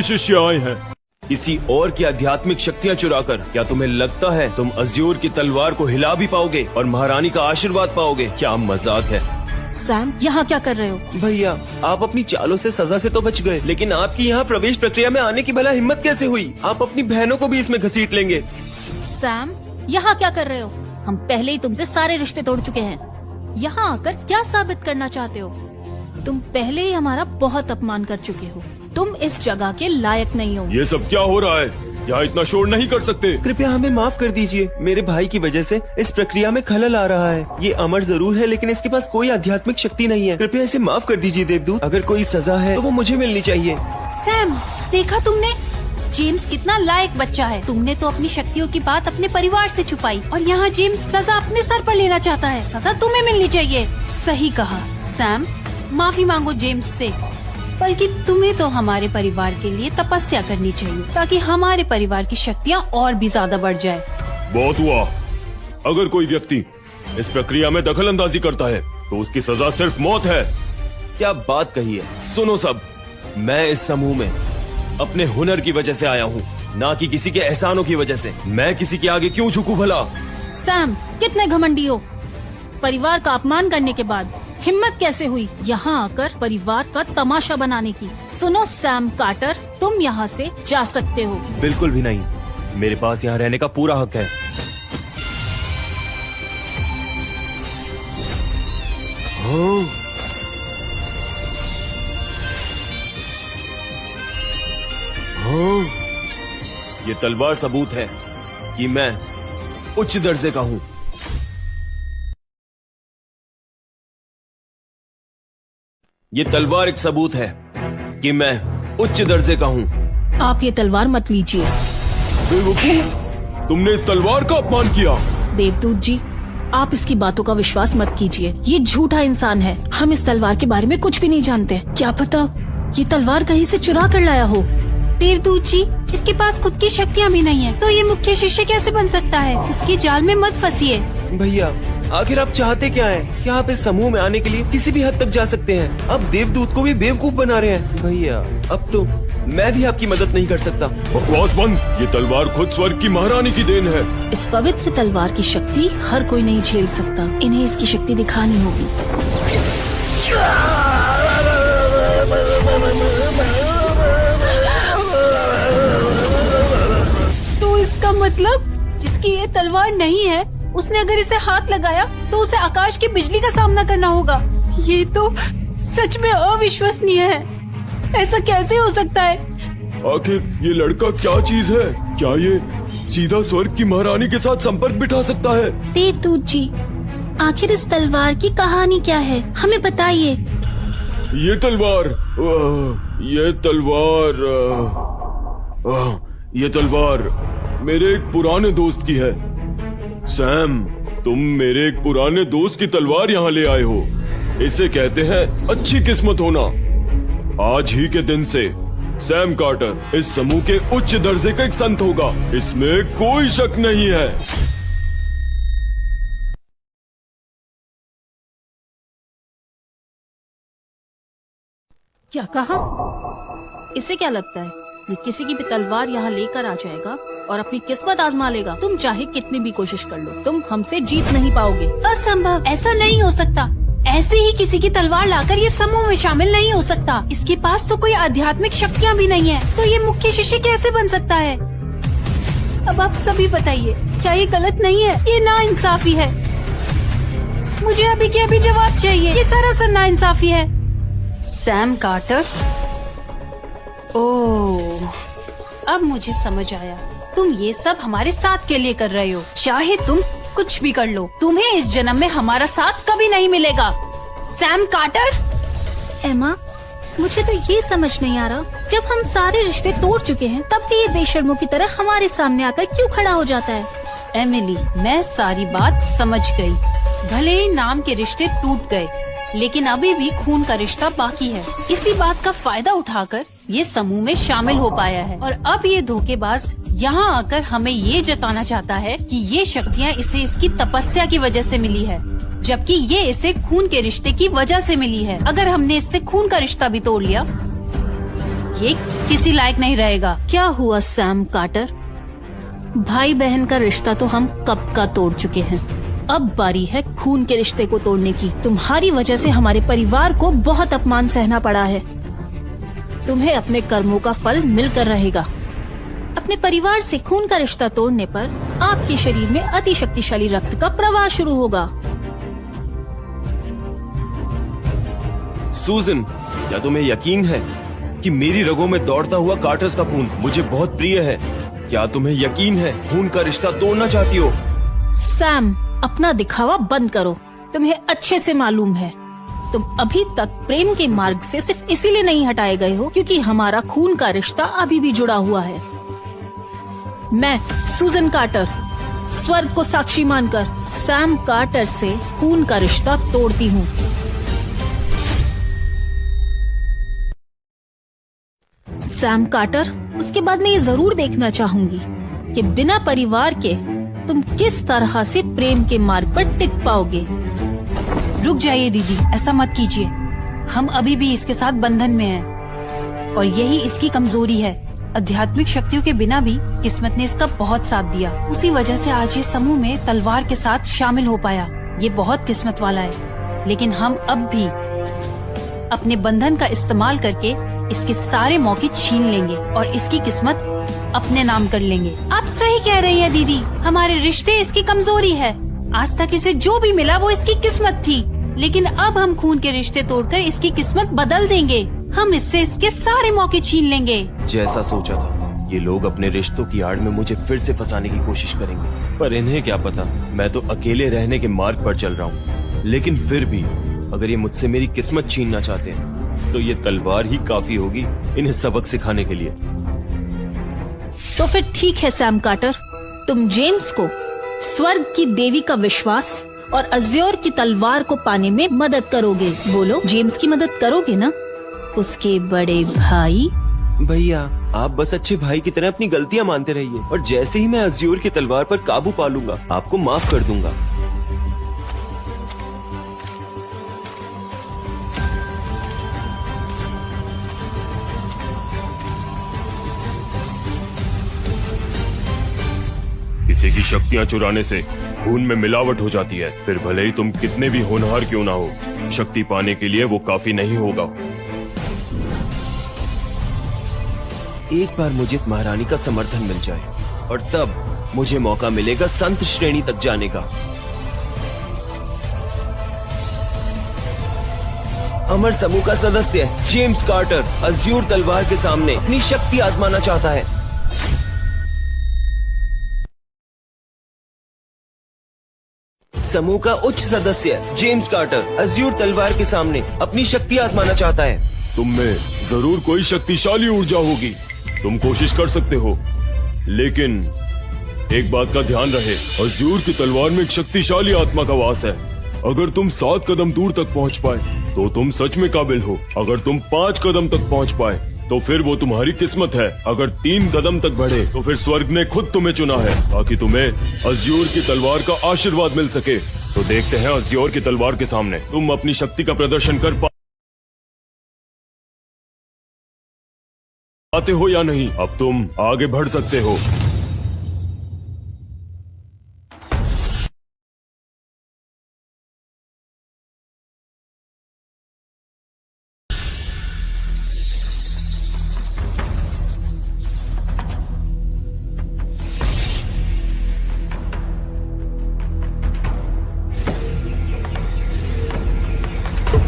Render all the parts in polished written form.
शिष्य आए हैं। किसी और की आध्यात्मिक शक्तियाँ चुराकर क्या तुम्हें लगता है तुम अज़्योर की तलवार को हिला भी पाओगे और महारानी का आशीर्वाद पाओगे? क्या मजाक है। सैम, यहाँ क्या कर रहे हो? भैया, आप अपनी चालों से सजा से तो बच गए, लेकिन आपकी यहाँ प्रवेश प्रक्रिया में आने की भला हिम्मत कैसे हुई? आप अपनी बहनों को भी इसमें घसीट लेंगे। सैम, यहाँ क्या कर रहे हो? हम पहले ही तुमसे सारे रिश्ते तोड़ चुके हैं। यहाँ आकर क्या साबित करना चाहते हो? तुम पहले ही हमारा बहुत अपमान कर चुके हो। तुम इस जगह के लायक नहीं हो। ये सब क्या हो रहा है? यहाँ इतना शोर नहीं कर सकते। कृपया हमें माफ कर दीजिए। मेरे भाई की वजह से इस प्रक्रिया में खलल आ रहा है। ये अमर जरूर है, लेकिन इसके पास कोई आध्यात्मिक शक्ति नहीं है। कृपया इसे माफ कर दीजिए देवदूत। अगर कोई सजा है तो वो मुझे मिलनी चाहिए। सैम, देखा तुमने? जेम्स कितना लायक बच्चा है। तुमने तो अपनी शक्तियों की बात अपने परिवार से छुपाई और यहाँ जेम्स सजा अपने सर पर लेना चाहता है। सजा तुम्हें मिलनी चाहिए। सही कहा सैम, माफी मांगो जेम्स से। बल्कि तुम्हें तो हमारे परिवार के लिए तपस्या करनी चाहिए ताकि हमारे परिवार की शक्तियाँ और भी ज्यादा बढ़ जाए। बहुत हुआ। अगर कोई व्यक्ति इस प्रक्रिया में दखल अंदाजी करता है तो उसकी सजा सिर्फ मौत है। क्या बात कही है। सुनो सब, मैं इस समूह में अपने हुनर की वजह से आया हूँ, ना कि किसी के एहसानों की वजह से। मैं किसी के आगे क्यों झुकूं भला? सैम, कितने घमंडी हो। परिवार का अपमान करने के बाद हिम्मत कैसे हुई यहाँ आकर परिवार का तमाशा बनाने की? सुनो सैम कार्टर, तुम यहाँ से जा सकते हो। बिल्कुल भी नहीं। मेरे पास यहाँ रहने का पूरा हक है। ये तलवार सबूत है कि मैं उच्च दर्जे का हूँ। ये तलवार एक सबूत है कि मैं उच्च दर्जे का हूँ। आप ये तलवार मत लीजिए। बेवकूफ, तुमने इस तलवार का अपमान किया। देवदूत जी, आप इसकी बातों का विश्वास मत कीजिए। ये झूठा इंसान है। हम इस तलवार के बारे में कुछ भी नहीं जानते। क्या पता ये तलवार कहीं से चुरा कर लाया हो। देवदूत जी, इसके पास खुद की शक्तियाँ भी नहीं है, तो ये मुख्य शिष्य कैसे बन सकता है? इसके जाल में मत फंसिए। भैया, आखिर आप चाहते क्या हैं? क्या आप इस समूह में आने के लिए किसी भी हद तक जा सकते हैं? अब देवदूत को भी बेवकूफ बना रहे हैं। भैया, अब तो मैं भी आपकी मदद नहीं कर सकता। बकवास बंद। ये तलवार खुद स्वर्ग की महारानी की देन है। इस पवित्र तलवार की शक्ति हर कोई नहीं झेल सकता। इन्हें इसकी शक्ति दिखानी होगी। तो इसका मतलब जिसकी ये तलवार नहीं है, उसने अगर इसे हाथ लगाया तो उसे आकाश की बिजली का सामना करना होगा। ये तो सच में अविश्वसनीय है। ऐसा कैसे हो सकता है? आखिर ये लड़का क्या चीज है? क्या ये सीधा स्वर्ग की महारानी के साथ संपर्क बिठा सकता है? देवदूत जी, आखिर इस तलवार की कहानी क्या है? हमें बताइए। ये तलवार मेरे एक पुराने दोस्त की है। सैम, तुम मेरे एक पुराने दोस्त की तलवार यहाँ ले आए हो। इसे कहते हैं अच्छी किस्मत होना। आज ही के दिन से सैम कार्टर इस समूह के उच्च दर्जे का एक संत होगा, इसमें कोई शक नहीं है। क्या कहा? इसे क्या लगता है ये किसी की भी तलवार यहाँ लेकर आ जाएगा और अपनी किस्मत आजमा लेगा? तुम चाहे कितनी भी कोशिश कर लो, तुम हमसे जीत नहीं पाओगे। असंभव, ऐसा नहीं हो सकता। ऐसे ही किसी की तलवार लाकर ये समूह में शामिल नहीं हो सकता। इसके पास तो कोई आध्यात्मिक शक्तियाँ भी नहीं है, तो ये मुख्य शिष्य कैसे बन सकता है? अब आप सभी बताइए, क्या ये गलत नहीं है? ये नाइंसाफी है। मुझे अभी के अभी जवाब चाहिए। ये सरासर नाइंसाफी है। सैम कार्टर, ओह, अब मुझे समझ आया। तुम ये सब हमारे साथ के लिए कर रहे हो। चाहे तुम कुछ भी कर लो, तुम्हें इस जन्म में हमारा साथ कभी नहीं मिलेगा। Sam Carter. एमा, मुझे तो ये समझ नहीं आ रहा, जब हम सारे रिश्ते तोड़ चुके हैं तब भी ये बेशर्मों की तरह हमारे सामने आकर क्यों खड़ा हो जाता है? एमिली, मैं सारी बात समझ गई। भले ही नाम के रिश्ते टूट गए, लेकिन अभी भी खून का रिश्ता बाकी है। इसी बात का फायदा उठाकर ये समूह में शामिल हो पाया है और अब ये धोखेबाज यहाँ आकर हमें ये जताना चाहता है कि ये शक्तियाँ इसे इसकी तपस्या की वजह से मिली है, जबकि ये इसे खून के रिश्ते की वजह से मिली है। अगर हमने इससे खून का रिश्ता भी तोड़ लिया, ये किसी लायक नहीं रहेगा। क्या हुआ सैम कार्टर? भाई बहन का रिश्ता तो हम कब का तोड़ चुके हैं। अब बारी है खून के रिश्ते को तोड़ने की। तुम्हारी वजह से हमारे परिवार को बहुत अपमान सहना पड़ा है। तुम्हें अपने कर्मों का फल मिलकर रहेगा। अपने परिवार से खून का रिश्ता तोड़ने पर आपके शरीर में अति शक्तिशाली रक्त का प्रवाह शुरू होगा। सूजन, क्या तुम्हें यकीन है कि मेरी रगों में दौड़ता हुआ कार्टर्स का खून मुझे बहुत प्रिय है? क्या तुम्हें यकीन है खून का रिश्ता तोड़ना चाहती हो? सैम, अपना दिखावा बंद करो। तुम्हें अच्छे से मालूम है तुम अभी तक प्रेम के मार्ग से सिर्फ इसीलिए नहीं हटाए गए हो क्योंकि हमारा खून का रिश्ता अभी भी जुड़ा हुआ है। मैं सूजन कार्टर स्वर्ग को साक्षी मानकर सैम कार्टर से खून का रिश्ता तोड़ती हूँ। सैम कार्टर, उसके बाद मैं ये जरूर देखना चाहूंगी कि बिना परिवार के तुम किस तरह से प्रेम के मार्ग पर टिक पाओगे। रुक जाइए दीदी, ऐसा मत कीजिए। हम अभी भी इसके साथ बंधन में हैं और यही इसकी कमजोरी है। आध्यात्मिक शक्तियों के बिना भी किस्मत ने इसका बहुत साथ दिया। उसी वजह से आज ये समूह में तलवार के साथ शामिल हो पाया। ये बहुत किस्मत वाला है। लेकिन हम अब भी अपने बंधन का इस्तेमाल करके इसके सारे मौके छीन लेंगे और इसकी किस्मत अपने नाम कर लेंगे। आप सही कह रही है दीदी, हमारे रिश्ते इसकी कमजोरी है। आज तक इसे जो भी मिला वो इसकी किस्मत थी, लेकिन अब हम खून के रिश्ते तोड़कर इसकी किस्मत बदल देंगे। हम इससे इसके सारे मौके छीन लेंगे। जैसा सोचा था, ये लोग अपने रिश्तों की आड़ में मुझे फिर से फंसाने की कोशिश करेंगे, पर इन्हें क्या पता, मैं तो अकेले रहने के मार्ग पर चल रहा हूँ। लेकिन फिर भी अगर ये मुझसे मेरी किस्मत छीनना चाहते हैं तो ये तलवार ही काफी होगी इन्हें सबक सिखाने के लिए। तो फिर ठीक है सैम कार्टर, तुम जेम्स को स्वर्ग की देवी का विश्वास और अज्योर की तलवार को पाने में मदद करोगे। बोलो, जेम्स की मदद करोगे ना? उसके बड़े भाई। भैया, आप बस अच्छे भाई की तरह अपनी गलतियां मानते रहिए और जैसे ही मैं अज्योर की तलवार पर काबू पा लूंगा आपको माफ कर दूंगा। किसी की शक्तियां चुराने से खून में मिलावट हो जाती है। फिर भले ही तुम कितने भी होनहार क्यों ना हो, शक्ति पाने के लिए वो काफी नहीं होगा। एक बार मुझे महारानी का समर्थन मिल जाए और तब मुझे मौका मिलेगा संत श्रेणी तक जाने का। अमर समूह का सदस्य जेम्स कार्टर अज्योर तलवार के सामने अपनी शक्ति आजमाना चाहता है। समूह का उच्च सदस्य जेम्स कार्टर अज्योर तलवार के सामने अपनी शक्ति आजमाना चाहता है। तुम में जरूर कोई शक्तिशाली ऊर्जा होगी, तुम कोशिश कर सकते हो, लेकिन एक बात का ध्यान रहे, अज्योर की तलवार में एक शक्तिशाली आत्मा का वास है। अगर तुम 7 कदम दूर तक पहुंच पाए तो तुम सच में काबिल हो। अगर तुम 5 कदम तक पहुंच पाए तो फिर वो तुम्हारी किस्मत है। अगर 3 कदम तक बढ़े तो फिर स्वर्ग ने खुद तुम्हें चुना है ताकि तुम्हें अज्योर की तलवार का आशीर्वाद मिल सके। तो देखते हैं अज्योर की तलवार के सामने तुम अपनी शक्ति का प्रदर्शन कर पाते हो या नहीं। अब तुम आगे बढ़ सकते हो।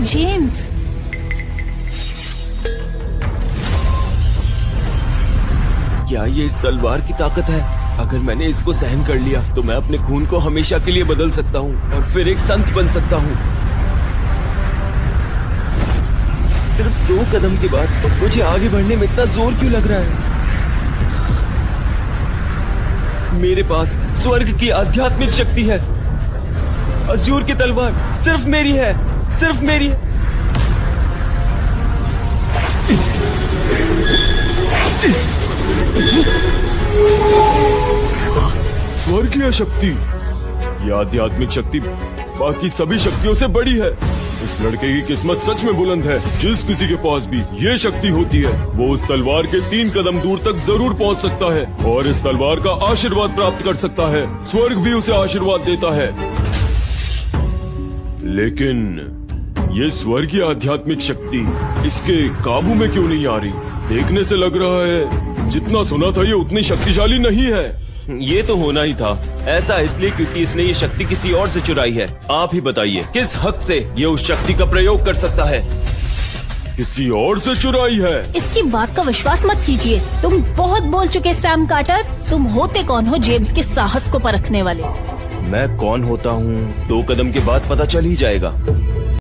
जेम्स, क्या ये इस तलवार की ताकत है? अगर मैंने इसको सहन कर लिया तो मैं अपने खून को हमेशा के लिए बदल सकता हूँ और फिर एक संत बन सकता हूँ। सिर्फ 2 कदम के बाद मुझे आगे बढ़ने में इतना जोर क्यों लग रहा है? मेरे पास स्वर्ग की आध्यात्मिक शक्ति है। अज्योर की तलवार सिर्फ मेरी है, सिर्फ मेरी है। स्वर्गीय शक्ति, यह आध्यात्मिक शक्ति बाकी सभी शक्तियों से बड़ी है। इस लड़के की किस्मत सच में बुलंद है। जिस किसी के पास भी ये शक्ति होती है वो उस तलवार के 3 कदम दूर तक जरूर पहुंच सकता है और इस तलवार का आशीर्वाद प्राप्त कर सकता है। स्वर्ग भी उसे आशीर्वाद देता है। लेकिन ये स्वर्गीय आध्यात्मिक शक्ति इसके काबू में क्यों नहीं आ रही? देखने से लग रहा है जितना सुना था ये उतनी शक्तिशाली नहीं है। ये तो होना ही था। ऐसा इसलिए क्योंकि इसने ये शक्ति किसी और से चुराई है। आप ही बताइए किस हक से ये उस शक्ति का प्रयोग कर सकता है? किसी और से चुराई है? इसकी बात का विश्वास मत कीजिए। तुम बहुत बोल चुके सैम कार्टर। तुम होते कौन हो जेम्स के साहस को परखने वाले? मैं कौन होता हूँ 2 कदम के बाद पता चल ही जाएगा।